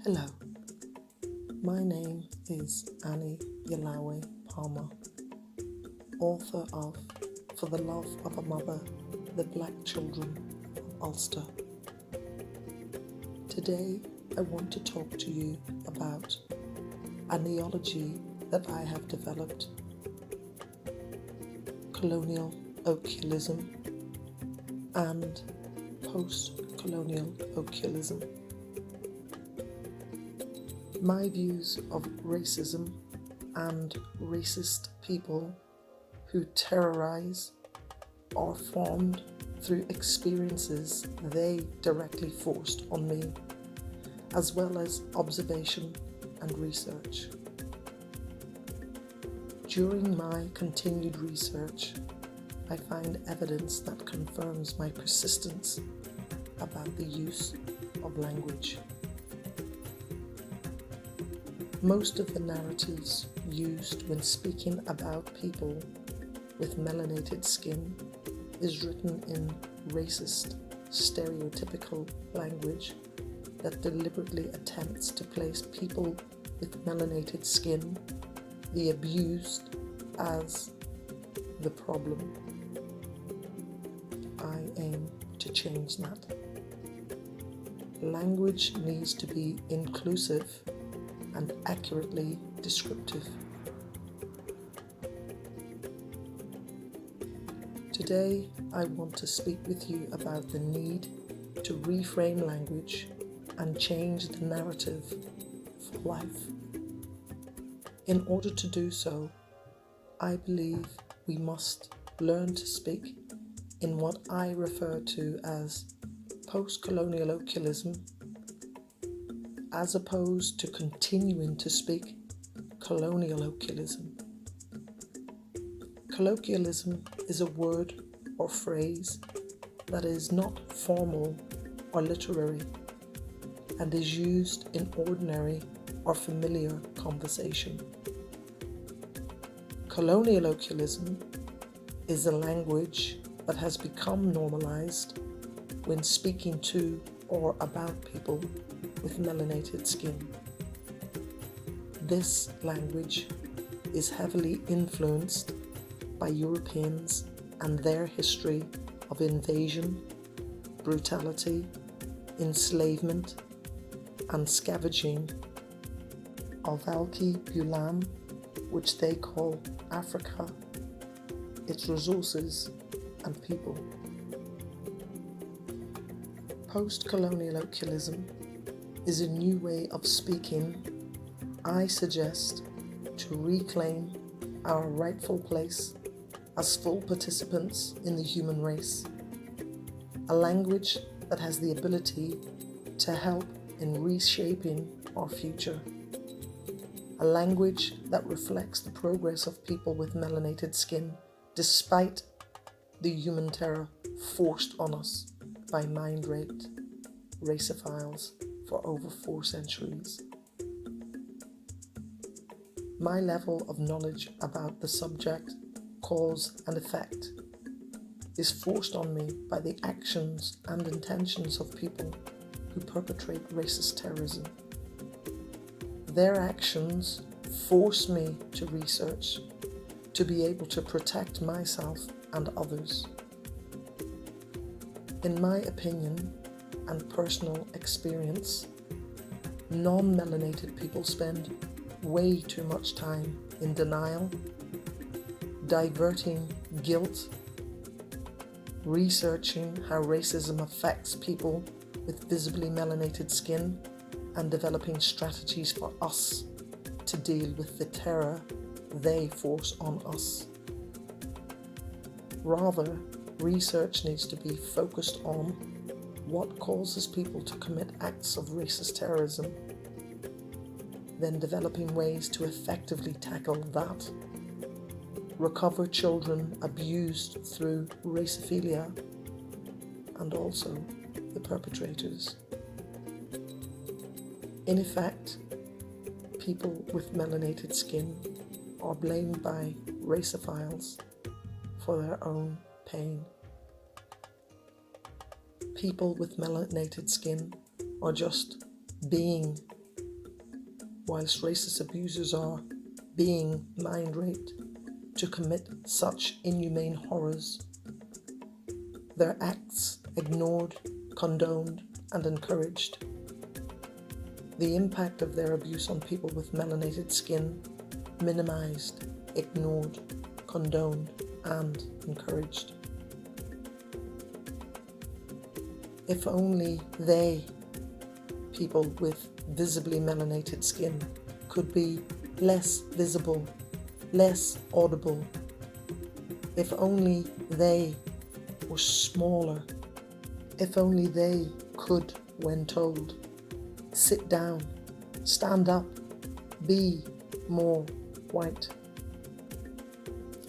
Hello, my name is Annie Yalawe Palmer, author of For the Love of a Mother, the Black Children of Ulster. Today I want to talk to you about a neology that I have developed, Colonialoquialism and post-colonialoquialism. My views of racism and racist people who terrorize are formed through experiences they directly forced on me, as well as observation and research. During my continued research, I find evidence that confirms my persistence about the use of language. Most of the narratives used when speaking about people with melanated skin is written in racist, stereotypical language that deliberately attempts to place people with melanated skin, the abused, as the problem. I aim to change that. Language needs to be inclusive and accurately descriptive. Today, I want to speak with you about the need to reframe language and change the narrative for life. In order to do so, I believe we must learn to speak in what I refer to as post-colonialoquialism, as opposed to continuing to speak colonialoquialism. Colloquialism is a word or phrase that is not formal or literary and is used in ordinary or familiar conversation. Colonialoquialism is a language that has become normalized when speaking to or about people with melanated skin. This language is heavily influenced by Europeans and their history of invasion, brutality, enslavement, and scavenging of Alkebulan, which they call Africa, its resources and people. Post-colonialoquialism is a new way of speaking, I suggest, to reclaim our rightful place as full participants in the human race, a language that has the ability to help in reshaping our future, a language that reflects the progress of people with melanated skin despite the human terror forced on us by mind-raped raceophiles for over 4 centuries. My level of knowledge about the subject, cause and effect is forced on me by the actions and intentions of people who perpetrate racist terrorism. Their actions force me to research, to be able to protect myself and others. In my opinion and personal experience, non-melanated people spend way too much time in denial, diverting guilt, researching how racism affects people with visibly melanated skin, and developing strategies for us to deal with the terror they force on us. Rather, research needs to be focused on what causes people to commit acts of racist terrorism, then developing ways to effectively tackle that, recover children abused through raceophilia, and also the perpetrators. In effect, people with melanated skin are blamed by raceophiles for their own pain. People with melanated skin are just being whilst racist abusers are being mind raped to commit such inhumane horrors, their acts ignored, condoned, and encouraged. The impact of their abuse on people with melanated skin minimized, ignored, condoned, and encouraged. If only they, people with visibly melanated skin, could be less visible, less audible. If only they were smaller. If only they could, when told, sit down, stand up, be more white.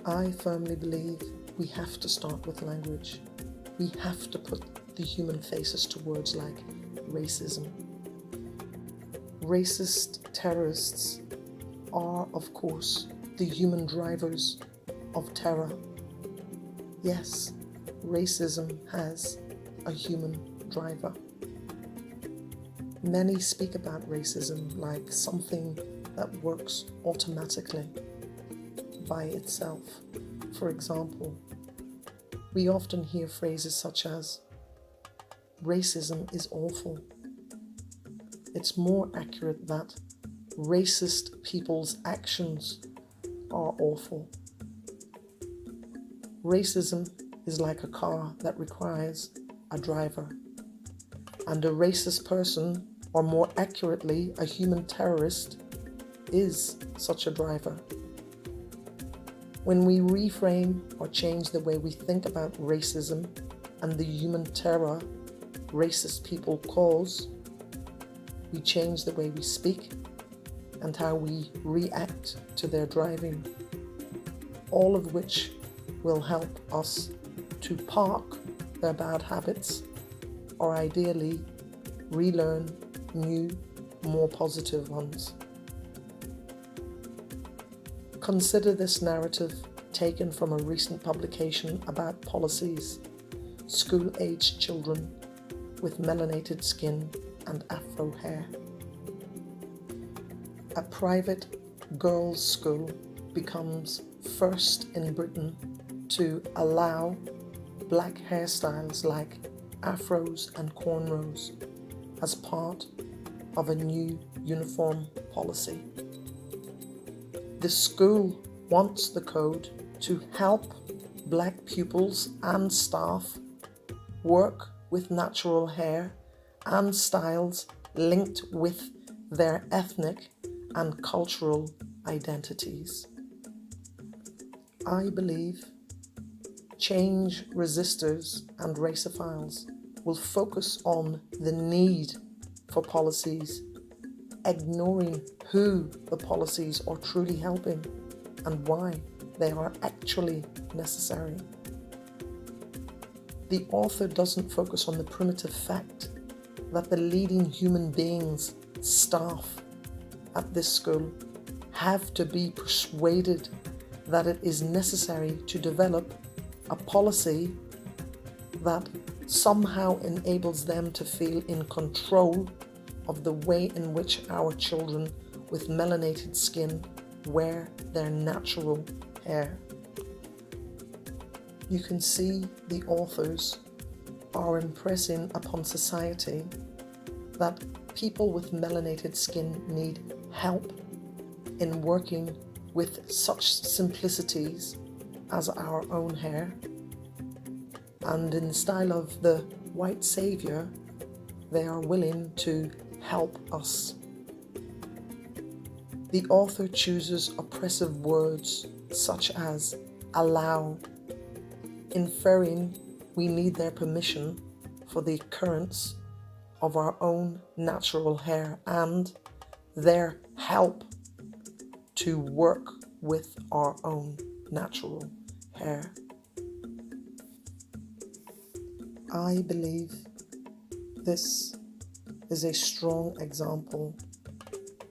I firmly believe we have to start with language. We have to put the human faces to words like racism. Racist terrorists are, of course, the human drivers of terror. Yes, racism has a human driver. Many speak about racism like something that works automatically by itself. For example, we often hear phrases such as, racism is awful. It's more accurate that racist people's actions are awful. Racism is like a car that requires a driver, and a racist person, or more accurately, a human terrorist, is such a driver. When we reframe or change the way we think about racism and the human terror racist people cause, we change the way we speak and how we react to their driving, all of which will help us to park their bad habits, or ideally relearn new, more positive ones. Consider this narrative taken from a recent publication about policies, school-aged children with melanated skin and afro hair. A private girls' school becomes first in Britain to allow black hairstyles like afros and cornrows as part of a new uniform policy. The school wants the code to help black pupils and staff work with natural hair and styles linked with their ethnic and cultural identities. I believe change resistors and raceophiles will focus on the need for policies, ignoring who the policies are truly helping and why they are actually necessary. The author doesn't focus on the primitive fact that the leading human beings, staff at this school, have to be persuaded that it is necessary to develop a policy that somehow enables them to feel in control of the way in which our children with melanated skin wear their natural hair. You can see the authors are impressing upon society that people with melanated skin need help in working with such simplicities as our own hair, and in the style of the white savior, they are willing to help us. The author chooses oppressive words such as allow, inferring we need their permission for the occurrence of our own natural hair and their help to work with our own natural hair. I believe this is a strong example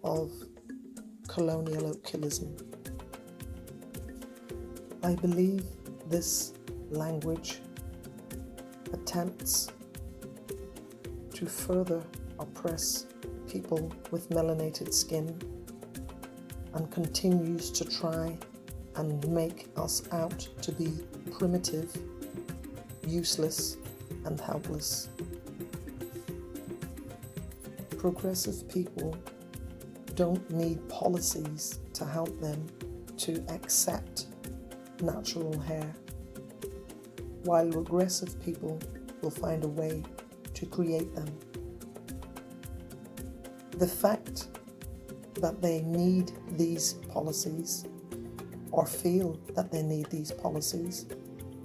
of colonialoquialism. I believe this language attempts to further oppress people with melanated skin and continues to try and make us out to be primitive, useless, and helpless. Progressive people don't need policies to help them to accept natural hair, while regressive people will find a way to create them. The fact that they need these policies or feel that they need these policies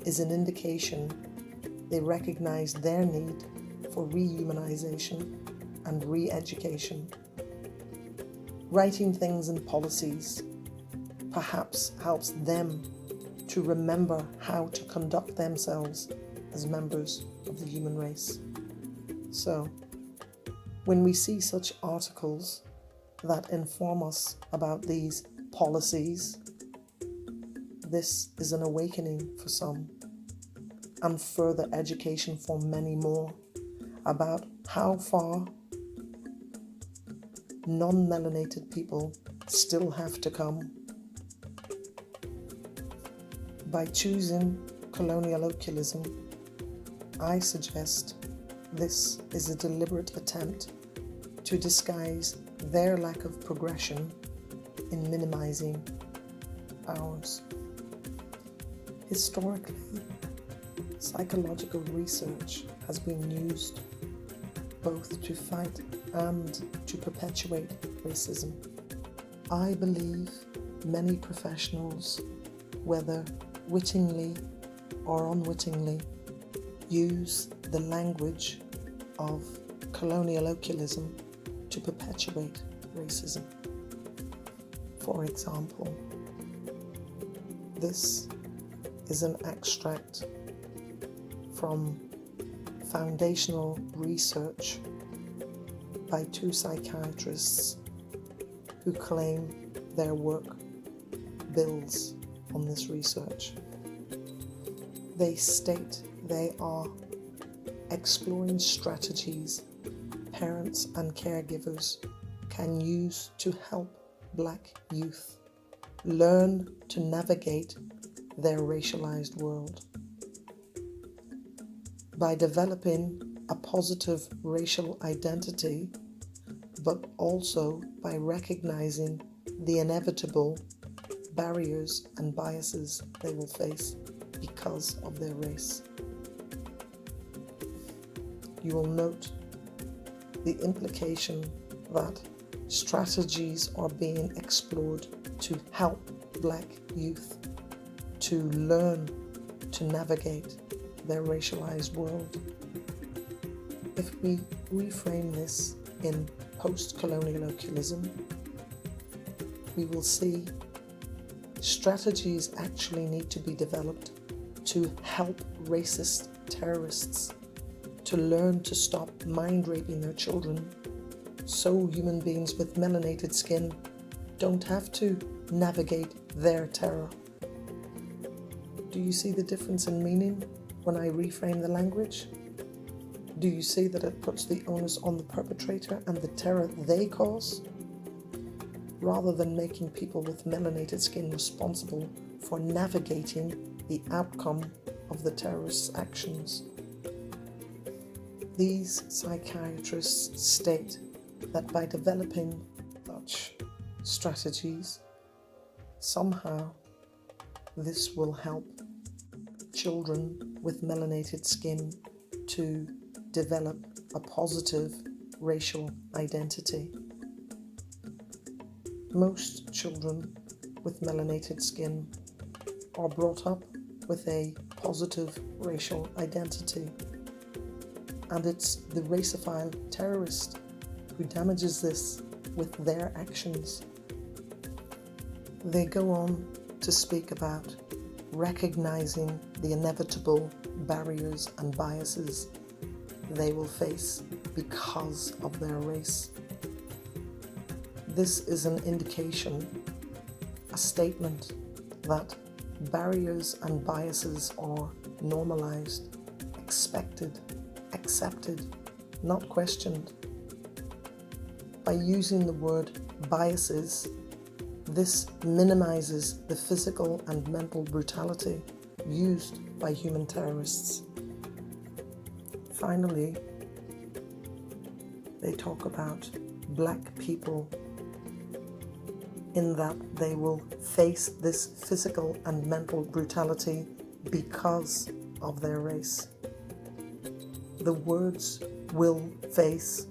is an indication they recognize their need for rehumanization and re-education. Writing things in policies perhaps helps them to remember how to conduct themselves as members of the human race. So, when we see such articles that inform us about these policies, this is an awakening for some, and further education for many more about how far non-melanated people still have to come. By choosing colonialoquialism, I suggest this is a deliberate attempt to disguise their lack of progression in minimizing ours. Historically, psychological research has been used both to fight and to perpetuate racism. I believe many professionals, whether wittingly or unwittingly, use the language of colonialoquialism to perpetuate racism. For example, this is an extract from foundational research by two psychiatrists who claim their work builds on this research. They state they are exploring strategies parents and caregivers can use to help Black youth learn to navigate their racialized world. By developing a positive racial identity, but also by recognizing the inevitable barriers and biases they will face because of their race. You will note the implication that strategies are being explored to help Black youth to learn to navigate their racialized world. If we reframe this in post-colonialoquialism, we will see strategies actually need to be developed to help racist terrorists to learn to stop mind raping their children, so human beings with melanated skin don't have to navigate their terror. Do you see the difference in meaning when I reframe the language? Do you see that it puts the onus on the perpetrator and the terror they cause, rather than making people with melanated skin responsible for navigating the outcome of the terrorists' actions? These psychiatrists state that by developing such strategies, somehow this will help children with melanated skin to develop a positive racial identity. Most children with melanated skin are brought up with a positive racial identity, and it's the raceophile terrorist who damages this with their actions. They go on to speak about recognizing the inevitable barriers and biases they will face because of their race. This is an indication, a statement that barriers and biases are normalized, expected, accepted, not questioned. By using the word biases, This minimizes the physical and mental brutality used by human terrorists. Finally, they talk about black people in that they will face this physical and mental brutality because of their race. The words will face,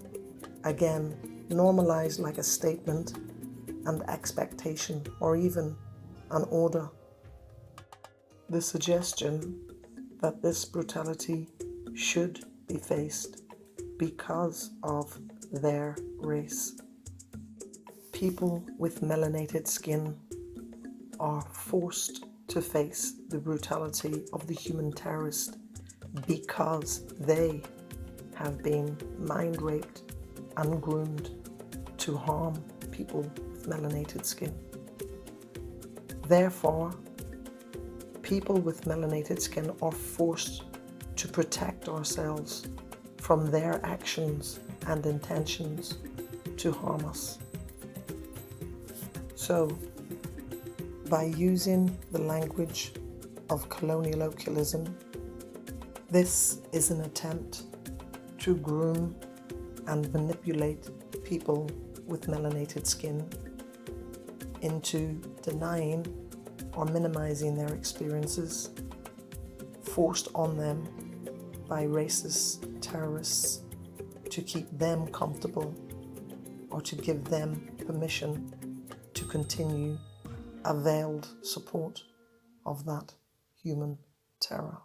again, normalized like a statement and expectation or even an order. The suggestion that this brutality should be faced because of their race. People with melanated skin are forced to face the brutality of the human terrorist because they have been mind raped and groomed to harm people with melanated skin. Therefore, people with melanated skin are forced to protect ourselves from their actions and intentions to harm us. So, by using the language of colonialoquialism, this is an attempt to groom and manipulate people with melanated skin into denying or minimizing their experiences forced on them by racist terrorists to keep them comfortable or to give them permission to continue a veiled support of that human terror.